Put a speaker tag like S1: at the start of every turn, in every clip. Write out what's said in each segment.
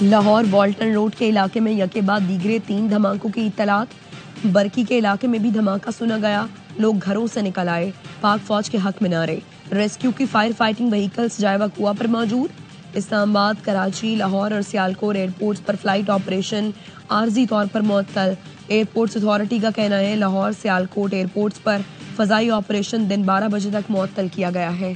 S1: Lahore Walton road کے علاقے میں یکے بعد دیگرے 3 دھماکوں کی اطلاعات۔ برکی کے علاقے میں بھی دھماکہ سنا گیا، لوگ گھروں سے نکل آئے، پاک فوج کے حق میں نعرے، ریسکیو کی فائر فائٹنگ وہیکلز جائیوہ کنواں پر موجود۔ اسلام آباد، کراچی، لاہور اور سیالکوٹ ایئرپورٹس پر فلائٹ آپریشن عارضی طور پر معطل۔ ایئرپورٹس اتھارٹی کا کہنا ہے لاہور سیالکوٹ ایئرپورٹس پر فضائی آپریشن دن 12 بجے تک معطل کیا گیا ہے۔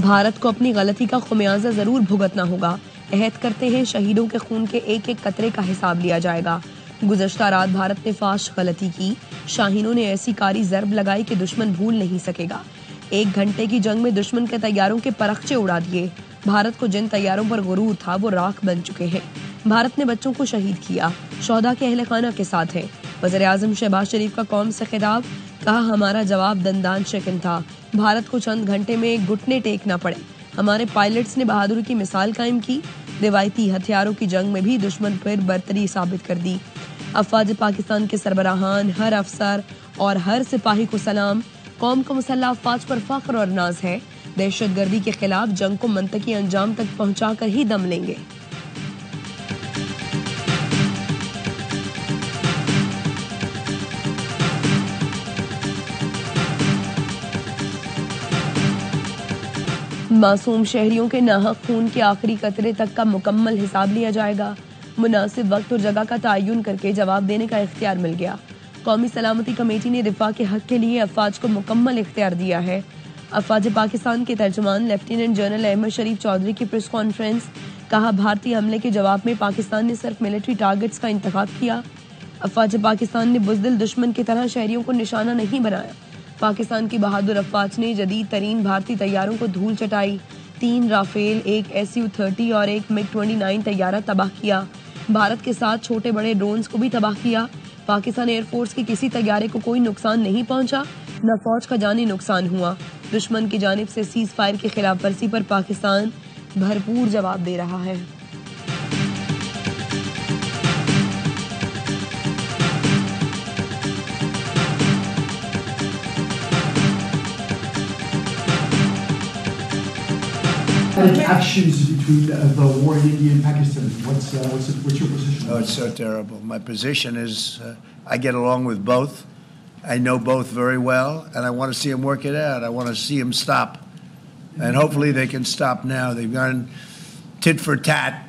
S1: بھارت کو اپنی غلطی کا خمیازہ ضرور بھگتنا ہوگا، عہد کرتے ہیں شہیدوں کے خون کے ایک ایک قطرے کا حساب لیا جائے گا۔ گزشتہ رات بھارت نے فاش غلطی کی، شاہینوں نے ایسی کاری ضرب لگائی کہ دشمن بھول نہیں سکے گا۔ 1 گھنٹے کی جنگ میں دشمن کے طیاروں کے پرخچے اڑا دیے۔ بھارت کو جن طیاروں پر غرور تھا وہ راکھ بن چکے ہیں۔ بھارت نے بچوں کو شہید کیا، شہداء کے اہل خانہ کے ساتھ ہے۔ وزیر اعظم شہباز شریف کا قوم سے خطاب، کہا ہمارا جواب دندان شکن تھا، بھارت کو چند گھنٹے میں گھٹنے ٹیکنا پڑے۔ ہمارے پائلٹس نے بہادری کی مثال قائم کی، روایتی ہتھیاروں کی جنگ میں بھی دشمن پر برتری ثابت کر دی۔ افواج پاکستان کے سربراہان، ہر افسر اور ہر سپاہی کو سلام۔ قوم کو مسلح افواج پر فخر اور ناز ہے، دہشت گردی کے خلاف جنگ کو منطقی انجام تک پہنچا کر ہی دم لیں گے۔ معصوم شہریوں کے ناحق خون کے آخری قطرے تک کا مکمل حساب لیا جائے گا۔ مناسب وقت اور جگہ کا تعین کر کے جواب دینے کا اختیار مل گیا۔ قومی سلامتی کمیٹی نے دفاع کے حق کے لیے افواج کو مکمل اختیار دیا ہے۔ افواج پاکستان کے ترجمان لیفٹیننٹ جنرل احمد شریف چودھری کی پریس کانفرنس، کہا بھارتی حملے کے جواب میں پاکستان نے صرف ملٹری ٹارگٹس کا انتخاب کیا۔ افواج پاکستان نے بزدل دشمن کی طرح شہریوں کو نشانہ نہیں بنایا۔ پاکستان کی بہادر افواج نے جدید ترین بھارتی طیاروں کو دھول چٹائی، 3 رافیل، 1 SU-30 اور 1 MiG-29 طیارہ تباہ کیا۔ بھارت کے ساتھ چھوٹے بڑے ڈرونز کو بھی تباہ کیا۔ پاکستان ایئر فورس کے کسی طیارے کو کوئی نقصان نہیں پہنچا، نہ فوج کا جانی نقصان ہوا۔ دشمن کی جانب سے سیز فائر کی خلاف ورزی پر پاکستان بھرپور جواب دے رہا ہے۔
S2: Actions between the war in India and Pakistan. What's your position?
S3: Oh, it's so terrible. My position is I get along with both. I know both very well, and I want to see them work it out. I want to see them stop, and hopefully they can stop now. They've gone tit for tat,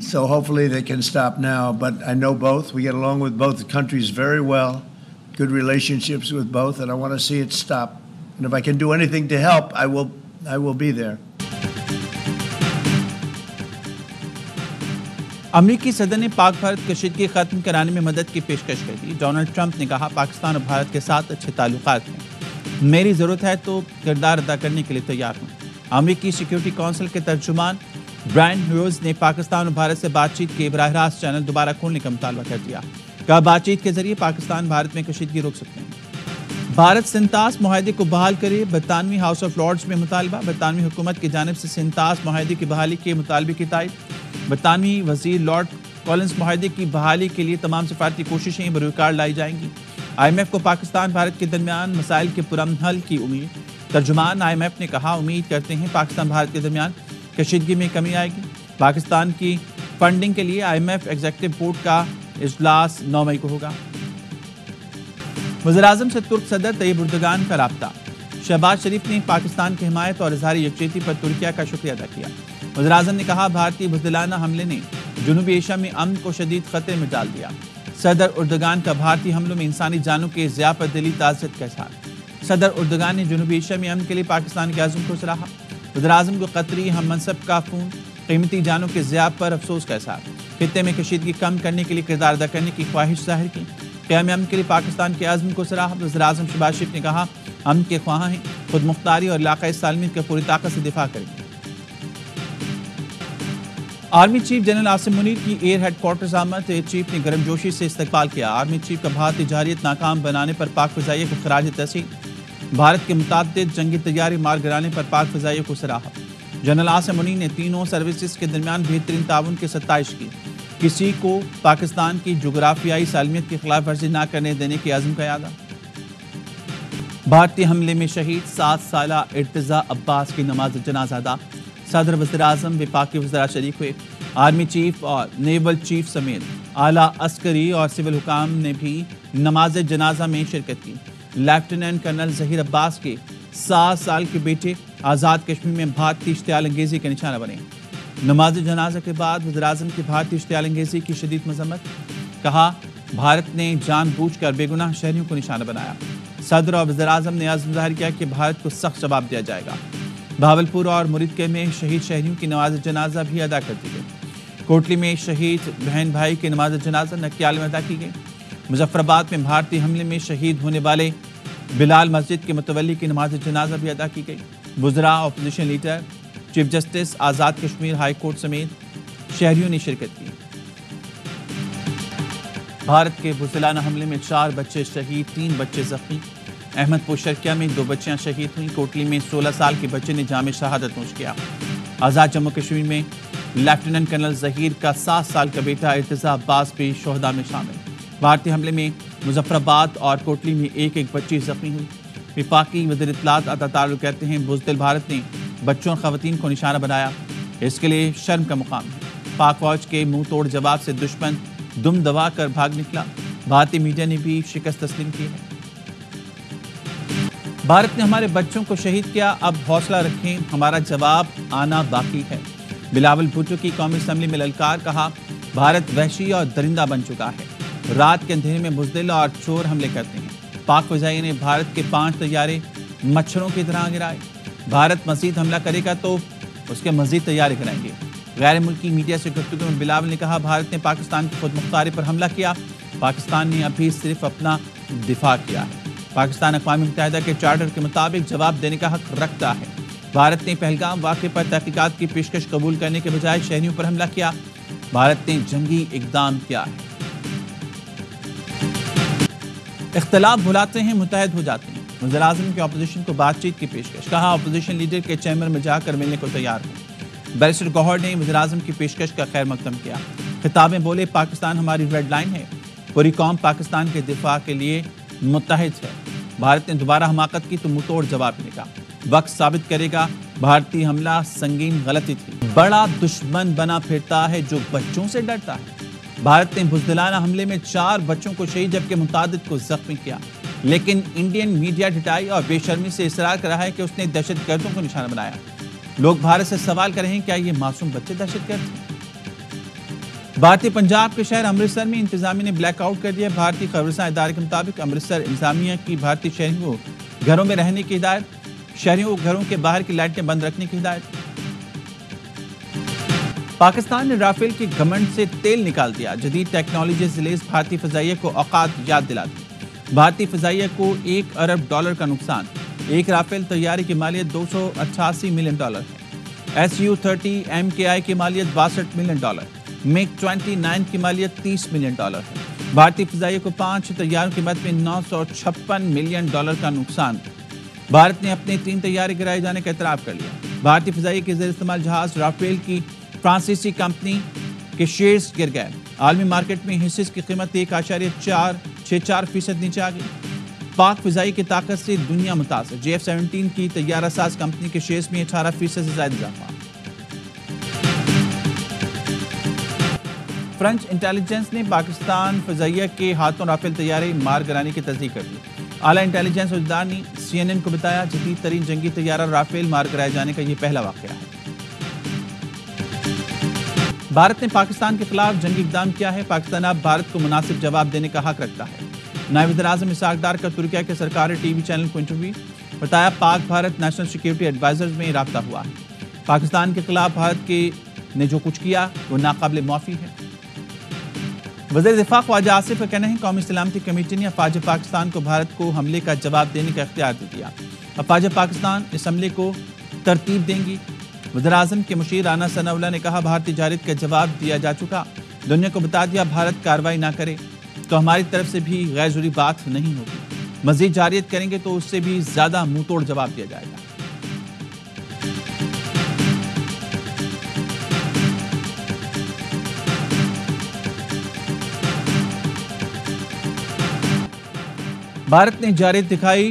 S3: so hopefully they can stop now. But I know both. We get along with both countries very well. Good relationships with both, and I want to see it stop. And if I can do anything to help, I will be there.
S4: امریکی صدر نے پاک بھارت کشیدگی ختم کرانے میں مدد کی پیشکش کر دی۔ ڈونلڈ ٹرمپ نے کہا پاکستان اور بھارت کے ساتھ اچھے تعلقات ہیں، میری ضرورت ہے تو کردار ادا کرنے کے لیے تیار ہوں۔ امریکی سیکیورٹی کونسل کے ترجمان برائن ہیوز نے پاکستان اور بھارت سے بات چیت کے براہ راست چینل دوبارہ کھولنے کا مطالبہ کر دیا، کہا بات چیت کے ذریعے پاکستان بھارت میں کشیدگی روک سکتے ہیں۔ بھارت سنتاس معاہدے کو بحال کرے، برطانوی ہاؤس آف لارڈز میں مطالبہ۔ برطانوی حکومت کی جانب سے سنتاس معاہدے کی بحالی کے مطالبے کی تائید۔ برطانوی وزیر لارڈ کولنز معاہدے کی بحالی کے لیے تمام سفارتی کوششیں بروئے کار لائی جائیں گی۔ IMF کو پاکستان بھارت کے درمیان مسائل کے پرامن حل کی امید۔ ترجمان IMF نے کہا امید کرتے ہیں پاکستان بھارت کے درمیان کشیدگی میں کمی آئے گی۔ پاکستان کی فنڈنگ کے لیے IMF ایگزیکٹو بورڈ کا اجلاس 9 مئی کو ہوگا۔ وزیر اعظم سے ترک صدر طیب اردگان کا رابطہ۔ شہباز شریف نے پاکستان کی حمایت اور اظہار یکجہتی پر ترکیہ کا شکریہ ادا کیا۔ وزیر اعظم نے کہا بھارتی بزدلانہ حملے نے جنوبی ایشیا میں امن کو شدید خطرے میں ڈال دیا۔ صدر اردگان کا بھارتی حملوں میں انسانی جانوں کے ضیاع پر دلی تعزیت کا اظہار۔ صدر اردگان نے جنوبی ایشیا میں امن کے لیے پاکستان کے عزم کو سراہا۔ وزیر اعظم کو قطری ہم منصب کا فون، قیمتی جانوں کے ضیاع پر افسوس کا اظہار۔ خطے میں کشیدگی کم کرنے کے لیے کردار ادا کرنے کی خواہش ظاہر کی۔ قیام امن کے لیے پاکستان کے عزم کو سراہا۔ وزیر اعظم شہباز شریف نے کہا امن کے خواہاں ہیں، خود مختاری اور علاقائی سالمیت کا پوری طاقت سے دفاع کریں گے۔ Army chief general Asim Munir کی ایئر ہیڈ کوارٹرز آمد۔ ایئر چیف نے گرم جوشی سے استقبال کیا۔ آرمی چیف کا بھارتی جارحیت ناکام بنانے پر پاک فضائیہ کو خراج تحسین۔ بھارت کے متعدد جنگی طیارے مار گرانے پر پاک فضائیہ کو سراہا۔ جنرل عاصم منیر نے تینوں سروسز کے درمیان بہترین تعاون کی ستائش کی۔ کسی کو پاکستان کی جغرافیائی سالمیت کی خلاف ورزی نہ کرنے دینے کے عزم کا اعادہ۔ بھارتی حملے میں شہید 7 سالہ ارتضا عباس کی نماز جنازہ ادا. صدر وزیر اعظم وفاقی وزراء شریک ہوئے. آرمی چیف اور نیول چیف سمیت اعلیٰ عسکری اور سول حکام نے بھی نماز جنازہ میں شرکت کی. لیفٹیننٹ کرنل ظہیر عباس کے 7 سال کے بیٹے آزاد کشمیر میں بھارتی اشتعال انگیزی کے نشانہ بنے. نماز جنازہ کے بعد وزیر اعظم کی بھارتی اشتعال انگیزی کی شدید مذمت. کہا بھارت نے جان بوجھ کر بے گناہ شہریوں کو نشانہ بنایا. صدر اور وزیر اعظم نے عزم ظاہر کیا کہ بھارت کو سخت جواب دیا جائے گا. بھاولپور اور مریدکے میں شہید شہریوں کی نماز جنازہ بھی ادا کر دی گئی. کوٹلی میں شہید بہن بھائی کی نماز جنازہ نکیال میں ادا کی گئی. مظفر آباد میں بھارتی حملے میں شہید ہونے والے بلال مسجد کے متولی کی نماز جنازہ بھی ادا کی گئی. وزراء، opposition leader, chief justice, Azad Kashmir high court سمیت شہریوں نے شرکت کی. بھارت کے بزدلانہ حملے میں 4 بچے شہید، 3 بچے زخمی. احمد پور شرقیہ میں 2 بچیاں شہید ہوئیں. کوٹلی میں 16 سال کے بچے نے جام شہادت نوش کیا. آزاد جموں کشمیر میں لیفٹیننٹ کرنل ظہیر کا 7 سال کا بیٹا ارتضا عباس بھی شہداء میں شامل. بھارتی حملے میں مظفر آباد اور کوٹلی میں 1 بچی زخمی ہوئی. وفاقی وزیر اطلاعات عطا تعلق کہتے ہیں بزدل بھارت نے بچوں اور خواتین کو نشانہ بنایا. اس کے لیے شرم کا مقام ہے. پاک فوج کے منہ توڑ جواب سے دشمن دم دبا کر بھاگ نکلا. بھارتی میڈیا نے بھی شکست تسلیم کی ہے. بھارت نے ہمارے بچوں کو شہید کیا، اب حوصلہ رکھیں، ہمارا جواب آنا باقی ہے. بلاول بھٹو کی قومی اسمبلی میں للکار. کہا بھارت وحشی اور درندہ بن چکا ہے. رات کے اندھیرے میں بزدل اور چور حملے کرتے ہیں. پاک فضائیہ نے بھارت کے 5 طیارے مچھروں کی طرح گرائے. بھارت مزید حملہ کرے گا تو اس کے مزید طیارے گرائیں گے. غیر ملکی میڈیا سے گفتگو میں بلاول نے کہا بھارت نے پاکستان کی خود مختاری پر حملہ کیا. پاکستان نے ابھی صرف اپنا دفاع کیا ہے. پاکستان اقوام متحدہ کے چارٹر کے مطابق جواب دینے کا حق رکھتا ہے. بھارت نے پہلگام واقعے پر تحقیقات کی پیشکش قبول کرنے کے بجائے شہریوں پر حملہ کیا. بھارت نے جنگی اقدام کیا ہے. اختلاف بھلاتے ہیں، متحد ہو جاتے ہیں. وزیر اعظم کی اپوزیشن کو بات چیت کی پیشکش. کہا اپوزیشن لیڈر کے چیمبر میں جا کر ملنے کو تیار ہوں. بیرسٹر گوہر نے وزیر اعظم کی پیشکش کا خیر مقدم کیا. خطاب میں بولے پاکستان ہماری ریڈ لائن ہے، پوری قوم پاکستان کے دفاع کے لیے متحد ہے. بھارت نے دوبارہ حماقت کی تو منہ توڑ جواب دے گا. وقت ثابت کرے گا بھارتی حملہ سنگین غلطی تھی. بڑا دشمن بنا پھرتا ہے جو بچوں سے ڈرتا ہے. بھارت نے بزدلانہ حملے میں 4 بچوں کو شہید جبکہ متعدد کو زخمی کیا. لیکن انڈین میڈیا ڈٹائی اور بے شرمی سے اصرار کر رہا ہے کہ اس نے دہشت گردوں کو نشانہ بنایا. لوگ بھارت سے سوال کر رہے ہیں کیا یہ معصوم بچے دہشت گرد ہیں؟ بھارتی پنجاب کے شہر امرتسر میں انتظامیہ نے بلیک آؤٹ کر دیا. بھارتی خبررساں ادارے کے مطابق امرتسر انتظامیہ کی بھارتی شہریوں کو گھروں میں رہنے کی ہدایت. شہریوں کو گھروں کے باہر کی لائٹیں بند رکھنے کی ہدایت. پاکستان نے رافیل کے گھمنڈ سے تیل نکال دیا. جدید ٹیکنالوجی سے لیس بھارتی فضائیہ کو اوقات یاد دلا دی. بھارتی فضائیہ کو $1 ارب کا نقصان. ایک رافیل طیارے کی مالیت $288 ملین ہے. Su-30 MKI کی مالیت $62 ملین. MiG-29 کی مالیت $30 ملین ہے. بھارتی فضائیہ کو 5 طیاروں کی مد میں $956 ملین کا نقصان. بھارت نے اپنے 3 طیارے گرائے جانے کا اعتراف کر لیا. بھارتی فضائیہ کے زیر استعمال جہاز رافیل کی فرانسیسی کمپنی کے شیئرز گر گئے. عالمی مارکیٹ میں حصص کی قیمت 1.64% نیچے آ گئی. پاک فضائی کی طاقت سے دنیا متاثر. JF-17 کی طیارہ ساز کمپنی کے شیئرز میں 18% سے زائد اضافہ. فرنچ انٹیلیجنس نے پاکستان فضائیہ کے ہاتھوں رافیل طیارے مار گرانے کی تصدیق کر دی. اعلیٰ انٹیلیجنس عہدیدار نے CNN کو بتایا جدید ترین جنگی طیارہ رافیل مار گرائے جانے کا یہ پہلا واقعہ ہے. بھارت نے پاکستان کے خلاف جنگی اقدام کیا ہے. پاکستان اب بھارت کو مناسب جواب دینے کا حق رکھتا ہے. نائب وزیر اعظم اسحاق ڈار کا ترکیہ کے سرکاری ٹی وی چینل کو انٹرویو. بتایا پاک بھارت نیشنل سیکیورٹی ایڈوائزرز میں رابطہ ہوا ہے. پاکستان کے خلاف بھارت نے جو کچھ کیا وہ ناقابل معافی ہے. وزیر دفاع خواجہ آصف کا کہنا ہے قومی سلامتی کمیٹی نے افواج پاکستان کو بھارت کو حملے کا جواب دینے کا اختیار دے دیا. افواج پاکستان اس حملے کو ترتیب دیں گی. وزیر اعظم کے مشیر رانا ثناء اللہ نے کہا بھارتی جارحیت کا جواب دیا جا چکا. دنیا کو بتا دیا بھارت کارروائی نہ کرے تو ہماری طرف سے بھی غیر ضروری بات نہیں ہوگی. مزید جارحیت کریں گے تو اس سے بھی زیادہ منہ توڑ جواب دیا جائے گا. بھارت نے جارحیت دکھائی